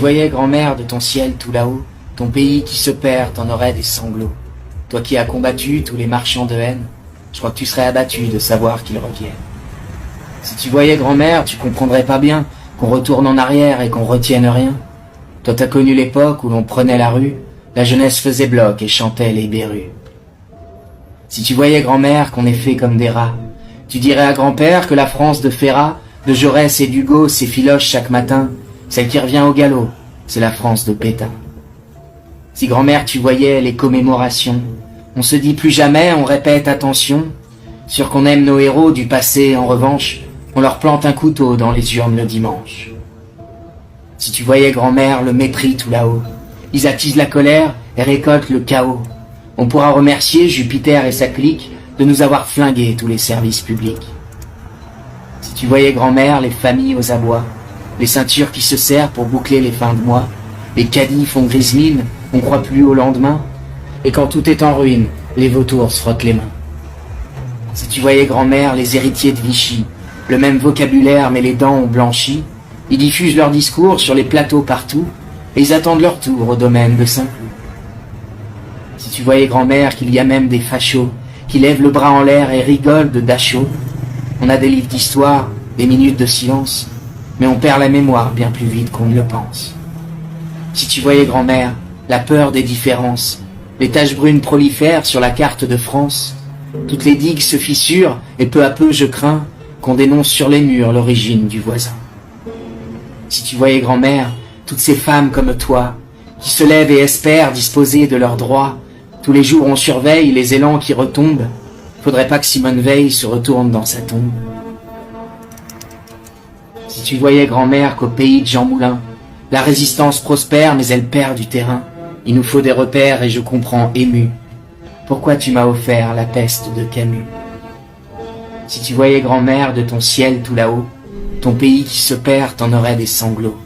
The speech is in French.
voyais, grand-mère, de ton ciel tout là-haut, ton pays qui se perd, t'en aurais des sanglots. Toi qui as combattu tous les marchands de haine, je crois que tu serais abattu de savoir qu'ils reviennent. Si tu voyais, grand-mère, tu comprendrais pas bien qu'on retourne en arrière et qu'on retienne rien. Toi t'as connu l'époque où l'on prenait la rue, la jeunesse faisait bloc et chantait les berrues. Si tu voyais, grand-mère, qu'on est fait comme des rats, tu dirais à grand-père que la France de Ferrat, de Jaurès et d'Hugo s'effiloche chaque matin, celle qui revient au galop, c'est la France de Pétain. Si, grand-mère, tu voyais les commémorations, on se dit plus jamais, on répète attention, sûr qu'on aime nos héros du passé, en revanche, on leur plante un couteau dans les urnes le dimanche. Si tu voyais, grand-mère, le mépris tout là-haut, ils attisent la colère et récoltent le chaos. On pourra remercier Jupiter et sa clique de nous avoir flingué tous les services publics. Si tu voyais, grand-mère, les familles aux abois, les ceintures qui se serrent pour boucler les fins de mois, les caddies font grise mine, on croit plus au lendemain, et quand tout est en ruine, les vautours se frottent les mains. Si tu voyais, grand-mère, les héritiers de Vichy, le même vocabulaire mais les dents ont blanchi, ils diffusent leurs discours sur les plateaux partout, et ils attendent leur tour au domaine de Saint-Cloud. Si tu voyais, grand-mère, qu'il y a même des fachos qui lèvent le bras en l'air et rigolent de Dachau, on a des livres d'histoire, des minutes de silence, mais on perd la mémoire bien plus vite qu'on ne le pense. Si tu voyais, grand-mère, la peur des différences, les taches brunes prolifèrent sur la carte de France, toutes les digues se fissurent et peu à peu je crains qu'on dénonce sur les murs l'origine du voisin. Si tu voyais, grand-mère, toutes ces femmes comme toi, qui se lèvent et espèrent disposer de leurs droits, tous les jours on surveille les élans qui retombent, faudrait pas que Simone Veil se retourne dans sa tombe. Si tu voyais, grand-mère, qu'au pays de Jean Moulin, la résistance prospère mais elle perd du terrain, il nous faut des repères et je comprends ému pourquoi tu m'as offert la peste de Camus. Si tu voyais, grand-mère, de ton ciel tout là-haut, ton pays qui se perd, t'en aurais des sanglots.